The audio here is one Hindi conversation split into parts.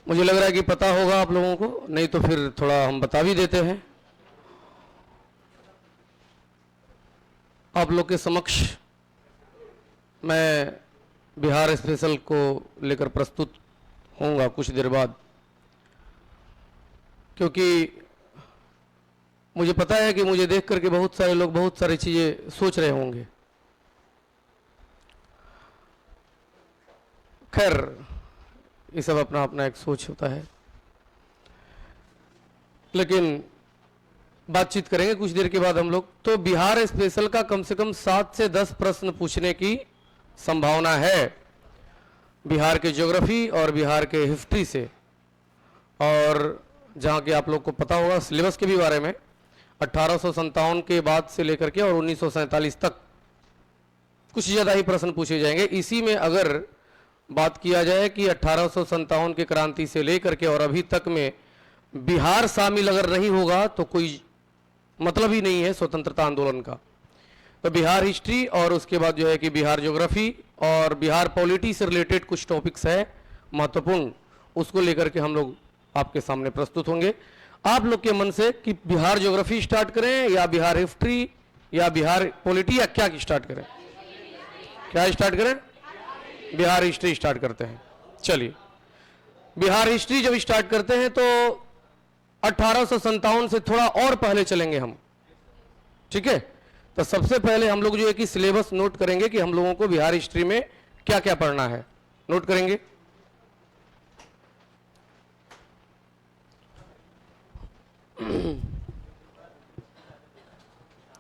मुझे लग रहा है कि पता होगा आप लोगों को, नहीं तो फिर थोड़ा हम बता भी देते हैं आप लोग के समक्ष। मैं बिहार स्पेशल को लेकर प्रस्तुत होऊंगा कुछ देर बाद, क्योंकि मुझे पता है कि मुझे देख करके बहुत सारे लोग बहुत सारी चीज़ें सोच रहे होंगे। खैर, ये सब अपना अपना एक सोच होता है, लेकिन बातचीत करेंगे कुछ देर के बाद हम लोग। तो बिहार स्पेशल का कम से कम 7 से 10 प्रश्न पूछने की संभावना है, बिहार के ज्योग्राफी और बिहार के हिस्ट्री से। और जहाँ कि आप लोग को पता होगा सिलेबस के भी बारे में, 1857 के बाद से लेकर के और 1947 तक कुछ ज़्यादा ही प्रश्न पूछे जाएंगे। इसी में अगर बात किया जाए कि 1857 के क्रांति से लेकर के और अभी तक में बिहार शामिल अगर नहीं होगा तो कोई मतलब ही नहीं है स्वतंत्रता आंदोलन का। तो बिहार हिस्ट्री और उसके बाद जो है कि बिहार ज्योग्राफी और बिहार पॉलिटी से रिलेटेड कुछ टॉपिक्स है महत्वपूर्ण, उसको लेकर के हम लोग आपके सामने प्रस्तुत होंगे। आप लोग के मन से कि बिहार ज्योग्राफी स्टार्ट करें या बिहार हिस्ट्री या बिहार पॉलिटी या क्या स्टार्ट करें? क्या स्टार्ट करें? बिहार हिस्ट्री स्टार्ट करते हैं। चलिए, बिहार हिस्ट्री जब स्टार्ट करते हैं तो 1857 से थोड़ा और पहले चलेंगे हम, ठीक है? तो सबसे पहले हम लोग जो है कि सिलेबस नोट करेंगे कि हम लोगों को बिहार हिस्ट्री में क्या क्या पढ़ना है, नोट करेंगे।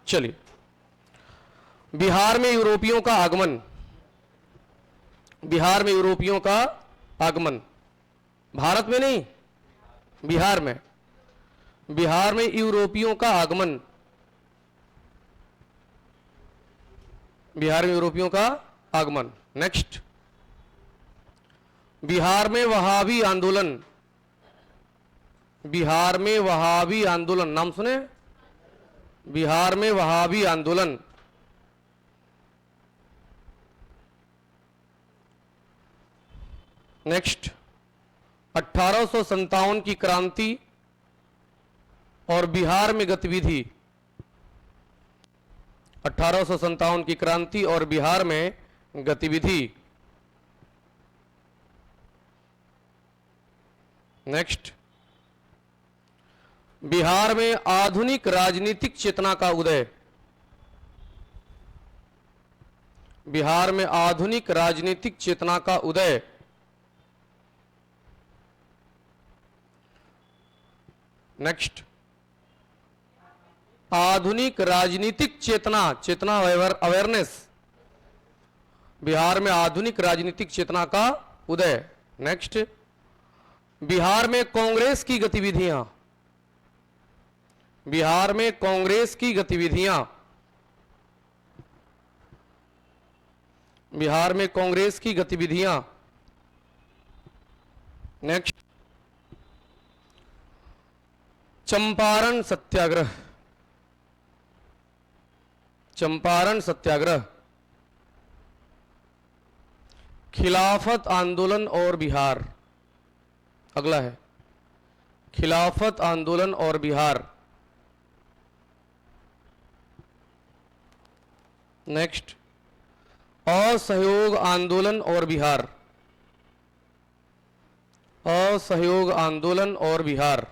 चलिए, बिहार में यूरोपियों का आगमन। बिहार में यूरोपियों का आगमन, भारत में नहीं, बिहार में। बिहार में यूरोपियों का आगमन, बिहार में यूरोपियों का आगमन। नेक्स्ट, बिहार में वहाबी आंदोलन। बिहार में वहाबी आंदोलन, नाम सुने? बिहार में वहाबी आंदोलन। नेक्स्ट, 1857 की क्रांति और बिहार में गतिविधि। 1857 की क्रांति और बिहार में गतिविधि। नेक्स्ट, बिहार में आधुनिक राजनीतिक चेतना का उदय। बिहार में आधुनिक राजनीतिक चेतना का उदय। नेक्स्ट, आधुनिक राजनीतिक चेतना, चेतना अवेयरनेस। बिहार में आधुनिक राजनीतिक चेतना का उदय। नेक्स्ट, बिहार में कांग्रेस की गतिविधियां। बिहार में कांग्रेस की गतिविधियां। बिहार में कांग्रेस की गतिविधियां। नेक्स्ट, चंपारण सत्याग्रह। चंपारण सत्याग्रह। खिलाफत आंदोलन और बिहार, अगला है खिलाफत आंदोलन और बिहार। नेक्स्ट, असहयोग आंदोलन और बिहार। असहयोग आंदोलन और बिहार।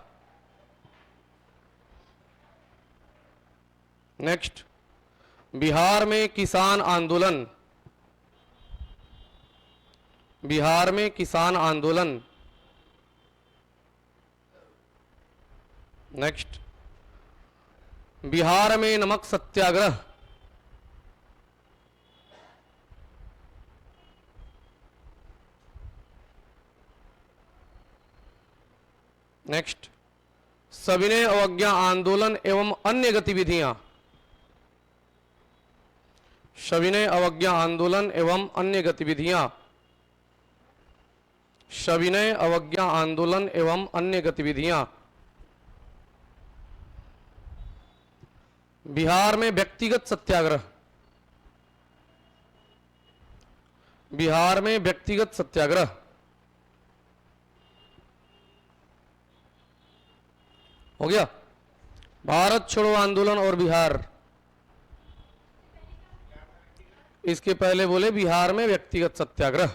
नेक्स्ट, बिहार में किसान आंदोलन। बिहार में किसान आंदोलन। नेक्स्ट, बिहार में नमक सत्याग्रह। नेक्स्ट, सविनय अवज्ञा आंदोलन एवं अन्य गतिविधियां। सविनय अवज्ञा आंदोलन एवं अन्य गतिविधियां। सविनय अवज्ञा आंदोलन एवं अन्य गतिविधियां। बिहार में व्यक्तिगत सत्याग्रह। बिहार में व्यक्तिगत सत्याग्रह। हो गया। भारत छोड़ो आंदोलन और बिहार। इसके पहले बोले बिहार में व्यक्तिगत सत्याग्रह।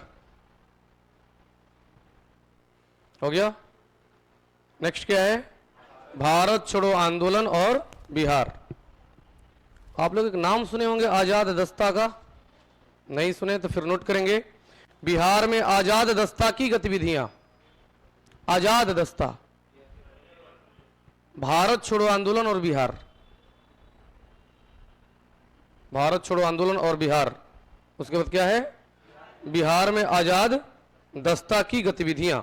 हो गया। नेक्स्ट क्या है? भारत छोड़ो आंदोलन और बिहार। आप लोग एक नाम सुने होंगे आजाद दस्ता का, नहीं सुने तो फिर नोट करेंगे। बिहार में आजाद दस्ता की गतिविधियां। आजाद दस्ता, भारत छोड़ो आंदोलन और बिहार। भारत छोड़ो आंदोलन और बिहार। उसके बाद क्या है? बिहार में आजाद दस्ता की गतिविधियां।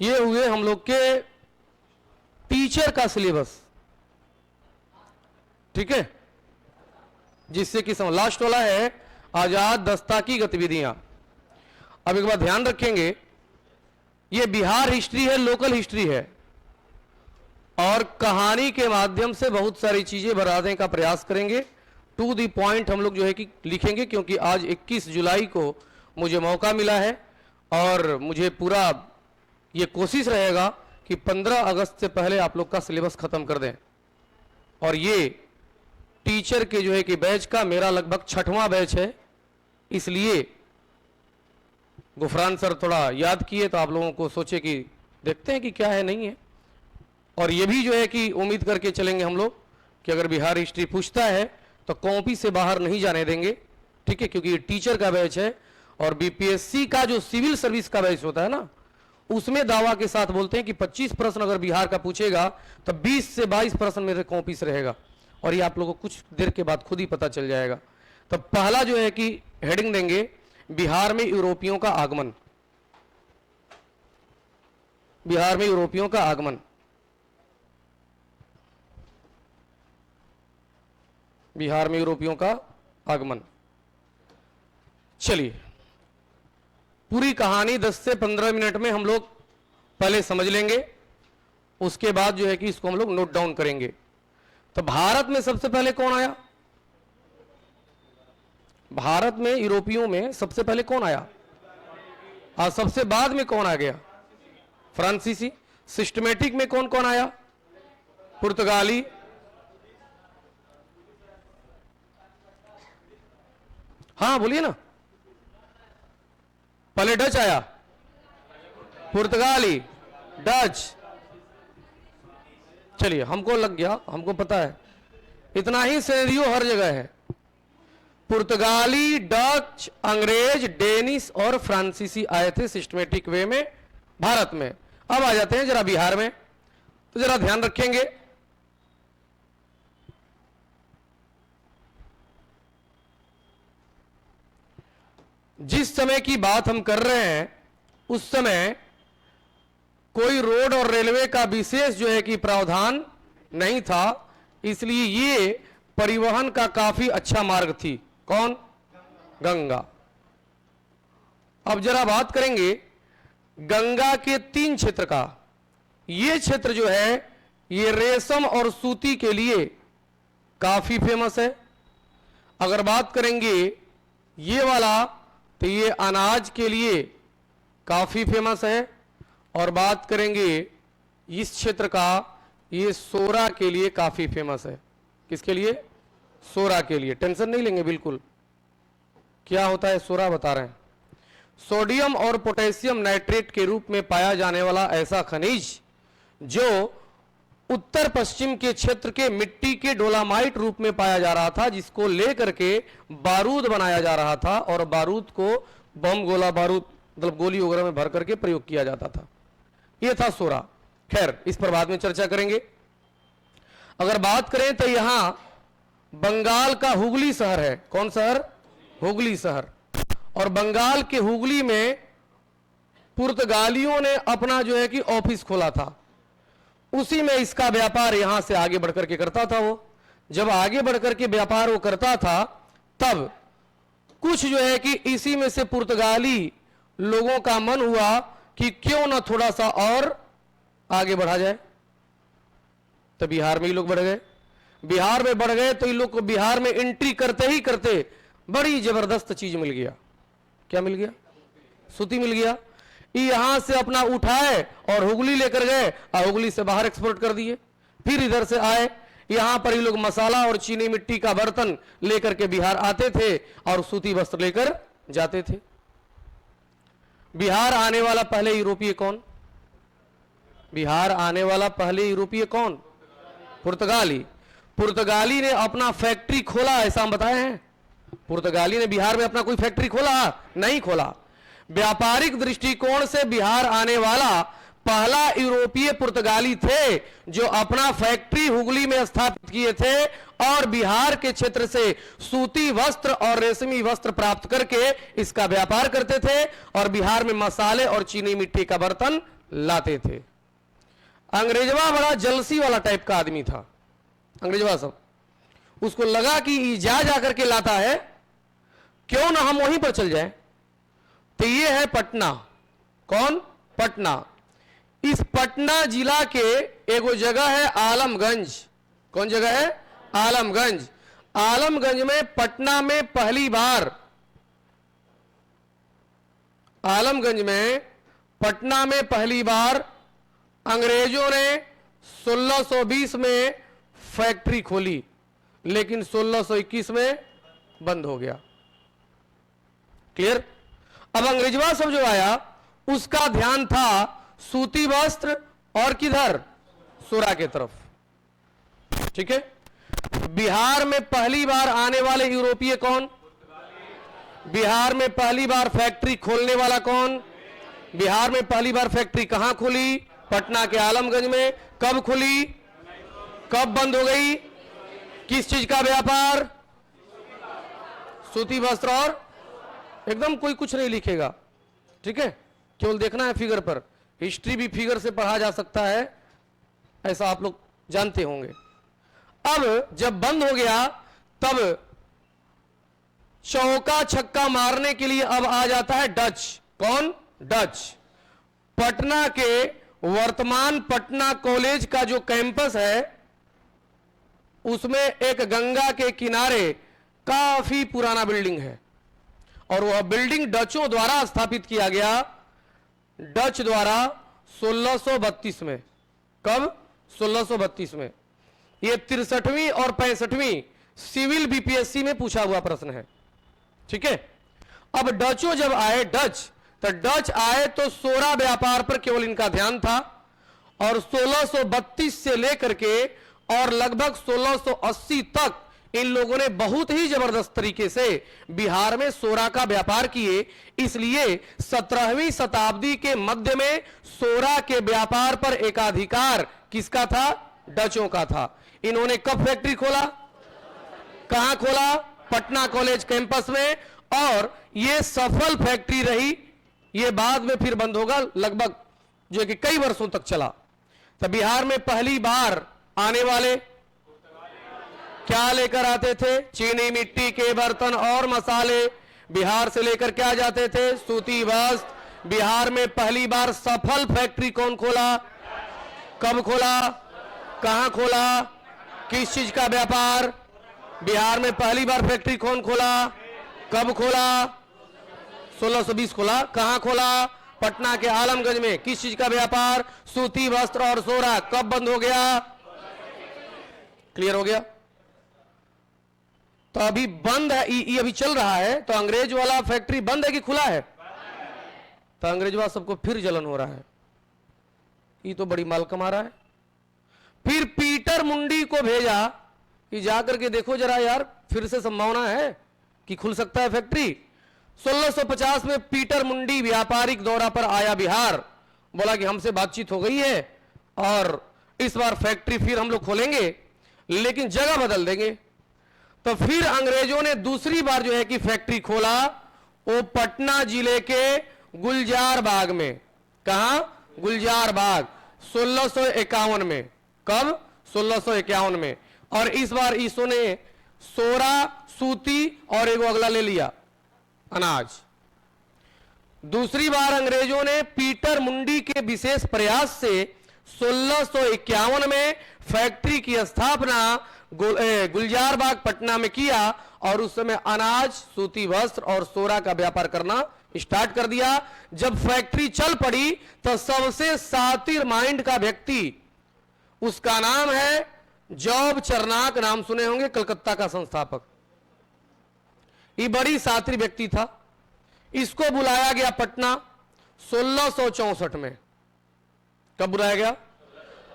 ये हुए हम लोग के टीचर का सिलेबस। ठीक है, जिससे कि लास्ट वाला है आजाद दस्ता की गतिविधियां। अब एक बात ध्यान रखेंगे, ये बिहार हिस्ट्री है, लोकल हिस्ट्री है, और कहानी के माध्यम से बहुत सारी चीजें बताने का प्रयास करेंगे। टू द पॉइंट हम लोग जो है कि लिखेंगे, क्योंकि आज 21 जुलाई को मुझे मौका मिला है और मुझे पूरा ये कोशिश रहेगा कि 15 अगस्त से पहले आप लोग का सिलेबस खत्म कर दें। और ये टीचर के जो है कि बैच का मेरा लगभग 6वां बैच है, इसलिए गुफरान सर थोड़ा याद किए तो आप लोगों को सोचे कि देखते हैं कि क्या है नहीं है। और ये भी जो है कि उम्मीद करके चलेंगे हम लोग कि अगर बिहार हिस्ट्री पूछता है तो कॉपी से बाहर नहीं जाने देंगे। ठीक है, क्योंकि ये टीचर का बैच है और बीपीएससी का जो सिविल सर्विस का बैच होता है ना, उसमें दावा के साथ बोलते हैं कि 25 प्रश्न अगर बिहार का पूछेगा तो 20 से 22 प्रश्न मेरे कॉपी से रहेगा। और ये आप लोगों को कुछ देर के बाद खुद ही पता चल जाएगा। तो पहला जो है कि हेडिंग देंगे बिहार में यूरोपियों का आगमन। बिहार में यूरोपियों का आगमन। बिहार में यूरोपियों का आगमन। चलिए, पूरी कहानी 10 से 15 मिनट में हम लोग पहले समझ लेंगे, उसके बाद जो है कि इसको हम लोग नोट डाउन करेंगे। तो भारत में सबसे पहले कौन आया? भारत में यूरोपियों में सबसे पहले कौन आया? और सबसे बाद में कौन आ गया? फ्रांसीसी। सिस्टमेटिक में कौन कौन आया? पुर्तगाली। हाँ बोलिए ना। पहले डच आया, पुर्तगाली, डच। चलिए, हमको लग गया, हमको पता है, इतना ही सिनेरियो हर जगह है। पुर्तगाली, डच, अंग्रेज, डेनिश और फ्रांसीसी आए थे सिस्टमेटिक वे में भारत में। अब आ जाते हैं जरा बिहार में, तो जरा ध्यान रखेंगे। जिस समय की बात हम कर रहे हैं उस समय कोई रोड और रेलवे का विशेष जो है कि प्रावधान नहीं था, इसलिए ये परिवहन का काफी अच्छा मार्ग थी। कौन? गंगा। अब जरा बात करेंगे गंगा के 3 क्षेत्र का। ये क्षेत्र जो है ये रेशम और सूती के लिए काफी फेमस है। अगर बात करेंगे ये वाला, तो ये अनाज के लिए काफी फेमस है। और बात करेंगे इस क्षेत्र का, ये सोरा के लिए काफी फेमस है। किसके लिए? सोरा के लिए। टेंशन नहीं लेंगे बिल्कुल। क्या होता है सोरा बता रहे हैं। सोडियम और पोटेशियम नाइट्रेट के रूप में पाया जाने वाला ऐसा खनिज जो उत्तर पश्चिम के क्षेत्र के मिट्टी के डोलामाइट रूप में पाया जा रहा था, जिसको लेकर के बारूद बनाया जा रहा था और बारूद को बम, गोला बारूद, मतलब गोली वगैरह में भर करके प्रयोग किया जाता था। यह था सोरा। खैर, इस पर बाद में चर्चा करेंगे। अगर बात करें तो यहां बंगाल का हुगली शहर है। कौन शहर? हुगली शहर। और बंगाल के हुगली में पुर्तगालियों ने अपना जो है कि ऑफिस खोला था। उसी में इसका व्यापार यहां से आगे बढ़कर के करता था। वो जब आगे बढ़कर के व्यापार वो करता था, तब कुछ जो है कि इसी में से पुर्तगाली लोगों का मन हुआ कि क्यों ना थोड़ा सा और आगे बढ़ा जाए। तो बिहार में ही लोग बढ़ गए। बिहार में बढ़ गए तो इन लोग को बिहार में एंट्री करते ही करते बड़ी जबरदस्त चीज मिल गया। क्या मिल गया? सूती मिल गया। यहां से अपना उठाए और हुगली लेकर गए और हुगली से बाहर एक्सपोर्ट कर दिए। फिर इधर से आए, यहां पर ये लोग मसाला और चीनी मिट्टी का बर्तन लेकर के बिहार आते थे और सूती वस्त्र लेकर जाते थे। बिहार आने वाला पहले यूरोपीय कौन? बिहार आने वाला पहले यूरोपीय कौन? पुर्तगाली। पुर्तगाली ने अपना फैक्ट्री खोला, ऐसा हम बताए हैं? पुर्तगाली ने बिहार में अपना कोई फैक्ट्री खोला? नहीं खोला। व्यापारिक दृष्टिकोण से बिहार आने वाला पहला यूरोपीय पुर्तगाली थे जो अपना फैक्ट्री हुगली में स्थापित किए थे और बिहार के क्षेत्र से सूती वस्त्र और रेशमी वस्त्र प्राप्त करके इसका व्यापार करते थे और बिहार में मसाले और चीनी मिट्टी का बर्तन लाते थे। अंग्रेजवा बड़ा जलसी वाला टाइप का आदमी था। अंग्रेजवा सब, उसको लगा कि जा जाकर के लाता है, क्यों ना हम वहीं पर चल जाएं। तो ये है पटना। कौन? पटना। इस पटना जिला के एगो जगह है आलमगंज। कौन जगह है? आलमगंज। आलमगंज में पटना में पहली बार, आलमगंज में पटना में पहली बार अंग्रेजों ने 1620 में फैक्ट्री खोली, लेकिन 1621 में बंद हो गया। क्लियर? अब अंग्रेजवा सब जो आया उसका ध्यान था सूती वस्त्र और किधर? सोरा के तरफ। ठीक है। बिहार में पहली बार आने वाले यूरोपीय कौन? बिहार में पहली बार फैक्ट्री खोलने वाला कौन? बिहार में पहली बार फैक्ट्री कहां खुली? पटना के आलमगंज में। कब खुली? कब बंद हो गई? किस चीज का व्यापार? सूती वस्त्र और, एकदम कोई कुछ नहीं लिखेगा, ठीक है, केवल देखना है फिगर पर। हिस्ट्री भी फिगर से पढ़ा जा सकता है, ऐसा आप लोग जानते होंगे। अब जब बंद हो गया तब चौका छक्का मारने के लिए अब आ जाता है डच। कौन? डच। पटना के वर्तमान पटना कॉलेज का जो कैंपस है उसमें एक गंगा के किनारे काफी पुराना बिल्डिंग है और वह बिल्डिंग डचों द्वारा स्थापित किया गया। डच द्वारा 1632 में। कब? 1632 में। यह 63वीं और 65वीं सिविल बीपीएससी में पूछा हुआ प्रश्न है, ठीक है। अब डचों जब आए, डच आए तो सोरा व्यापार पर केवल इनका ध्यान था और 1632 से लेकर के और लगभग 1680 तक इन लोगों ने बहुत ही जबरदस्त तरीके से बिहार में सोरा का व्यापार किए। इसलिए 17वीं शताब्दी के मध्य में सोरा के व्यापार पर एकाधिकार किसका था? डचों का था। इन्होंने कब फैक्ट्री खोला? कहां खोला? पटना कॉलेज कैंपस में। और यह सफल फैक्ट्री रही। यह बाद में फिर बंद होगा, लगभग जो कि कई वर्षों तक चला। तो बिहार में पहली बार आने वाले क्या लेकर आते थे? चीनी मिट्टी के बर्तन और मसाले बिहार से लेकर क्या जाते थे? सूती वस्त्र। बिहार में पहली बार सफल फैक्ट्री कौन खोला? कब खोला? कहां खोला? किस चीज का व्यापार? बिहार में पहली बार फैक्ट्री कौन खोला? कब खोला? 1620 खोला। कहां खोला? पटना के आलमगंज में। किस चीज का व्यापार? सूती वस्त्र और सोरा। कब बंद हो गया? क्लियर हो गया? तो अभी बंद है, ये अभी चल रहा है। तो अंग्रेज वाला फैक्ट्री बंद है कि खुला है? तो अंग्रेजवा सबको फिर जलन हो रहा है, ये तो बड़ी माल कमा रहा है। फिर पीटर मुंडी को भेजा कि जाकर के देखो जरा यार, फिर से संभावना है कि खुल सकता है फैक्ट्री। 1650 में पीटर मुंडी व्यापारिक दौरा पर आया बिहार, बोला कि हमसे बातचीत हो गई है और इस बार फैक्ट्री फिर हम लोग खोलेंगे, लेकिन जगह बदल देंगे। तो फिर अंग्रेजों ने दूसरी बार जो है कि फैक्ट्री खोला, वो पटना जिले के गुलजार बाग में। कहां? गुलजार बाग। 1651 में। कब? 1651 में। और इस बार ईसो ने सोरा, सूती और एगो अगला ले लिया, अनाज। दूसरी बार अंग्रेजों ने पीटर मुंडी के विशेष प्रयास से 1651 में फैक्ट्री की स्थापना गुलजार बाग पटना में किया और उस समय अनाज, सूती वस्त्र और सोरा का व्यापार करना स्टार्ट कर दिया। जब फैक्ट्री चल पड़ी तो सबसे शातिर माइंड का व्यक्ति, उसका नाम है जॉब चरनाक, नाम सुने होंगे, कलकत्ता का संस्थापक। ये बड़ी शातिर व्यक्ति था। इसको बुलाया गया पटना 1664 में। कब बुलाया गया?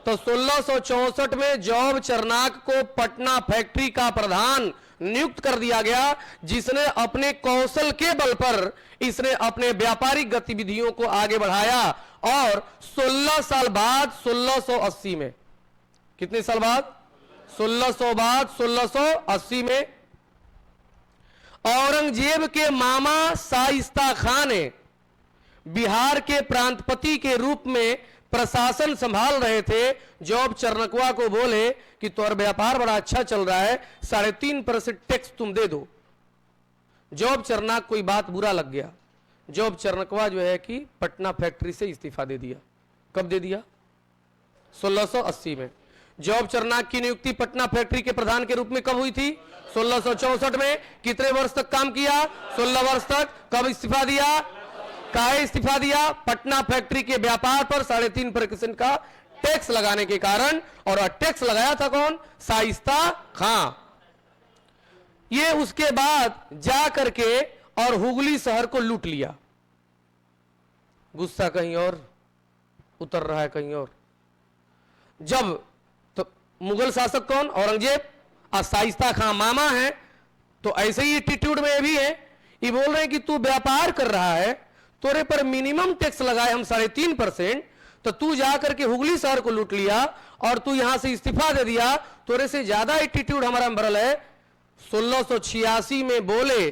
तो 1664 में जॉब चरनाक को पटना फैक्ट्री का प्रधान नियुक्त कर दिया गया, जिसने अपने कौशल के बल पर इसने अपने व्यापारिक गतिविधियों को आगे बढ़ाया। और 16 साल बाद 1680 में, कितने साल बाद? 1600 बाद 1680 में औरंगजेब के मामा शाइस्ता खान ने बिहार के प्रांतपति के रूप में प्रशासन संभाल रहे थे। जॉब चरनकवा को बोले कि तुम्हारा व्यापार बड़ा अच्छा चल रहा है, 3.5% टैक्स तुम दे दो। जॉब चरनाक कोई बात बुरा लग गया। जॉब चरनकवा जो है कि पटना फैक्ट्री से इस्तीफा दे दिया। कब दे दिया? 1680 में। जॉब चरनाक की नियुक्ति पटना फैक्ट्री के प्रधान के रूप में कब हुई थी? 1664 में। कितने वर्ष तक काम किया? 16 वर्ष तक। कब इस्तीफा दिया? काहे इस्तीफा दिया? पटना फैक्ट्री के व्यापार पर 3.5% का टैक्स लगाने के कारण। और टैक्स लगाया था कौन? शाइस्ता खां। ये उसके बाद जा करके और हुगली शहर को लूट लिया। गुस्सा कहीं और, उतर रहा है कहीं और। जब तो मुगल शासक कौन? औरंगजेब। और शाइस्ता खां मामा है, तो ऐसे ही एटीट्यूड में भी है। ये बोल रहे हैं कि तू व्यापार कर रहा है, तोरे पर मिनिमम टैक्स लगाए हम 3.5%, तो तू जाकर के हुगली शहर को लूट लिया और तू यहां से इस्तीफा दे दिया। तोरे से ज्यादा एटीट्यूड हमारा बरल है। 1686 में बोले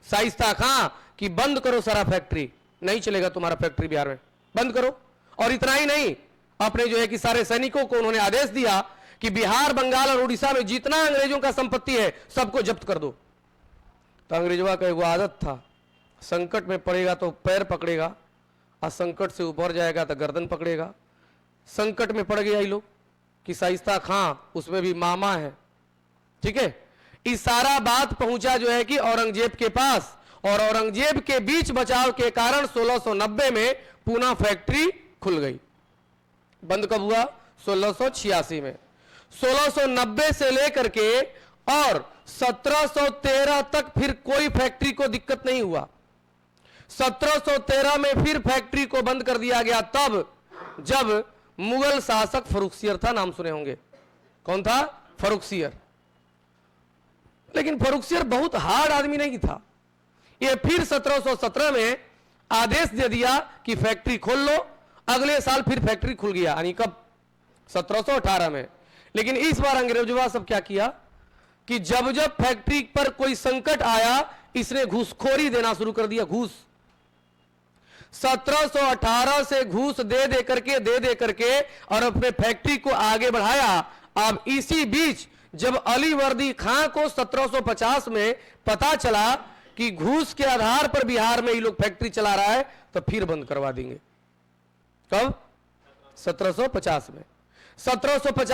शाइस्ता खां कि बंद करो सारा फैक्ट्री, नहीं चलेगा तुम्हारा फैक्ट्री बिहार में, बंद करो। और इतना ही नहीं, अपने जो है कि सारे सैनिकों को उन्होंने आदेश दिया कि बिहार, बंगाल और उड़ीसा में जितना अंग्रेजों का संपत्ति है सबको जब्त कर दो। तो अंग्रेजों का एक आदत था, संकट में पड़ेगा तो पैर पकड़ेगा और संकट से ऊपर जाएगा तो गर्दन पकड़ेगा। संकट में पड़ गया ये लोग कि शाइस्ता खां उसमें भी मामा है। ठीक है, इस सारा बात पहुंचा जो है कि औरंगजेब के पास, और औरंगजेब के बीच बचाव के कारण 1690 में पूना फैक्ट्री खुल गई। बंद कब हुआ? 1686 में। 1690 से लेकर के और 1713 तक फिर कोई फैक्ट्री को दिक्कत नहीं हुआ। 1713 में फिर फैक्ट्री को बंद कर दिया गया, तब जब मुगल शासक फर्रुखसियर था, नाम सुने होंगे। कौन था? फर्रुखसियर। लेकिन फर्रुखसियर बहुत हार्ड आदमी नहीं था। ये फिर 1717 में आदेश दे दिया कि फैक्ट्री खोल लो। अगले साल फिर फैक्ट्री खुल गया, यानी कब? 1718 में। लेकिन इस बार अंग्रेजों सब क्या किया कि जब जब फैक्ट्री पर कोई संकट आया, इसने घूसखोरी देना शुरू कर दिया। घूस 1718 से घूस दे करके और अपने फैक्ट्री को आगे बढ़ाया। अब इसी बीच जब अली वर्दी खां को 1750 में पता चला कि घूस के आधार पर बिहार में ये लोग फैक्ट्री चला रहा है, तो फिर बंद करवा देंगे। कब? 1750 में। 1750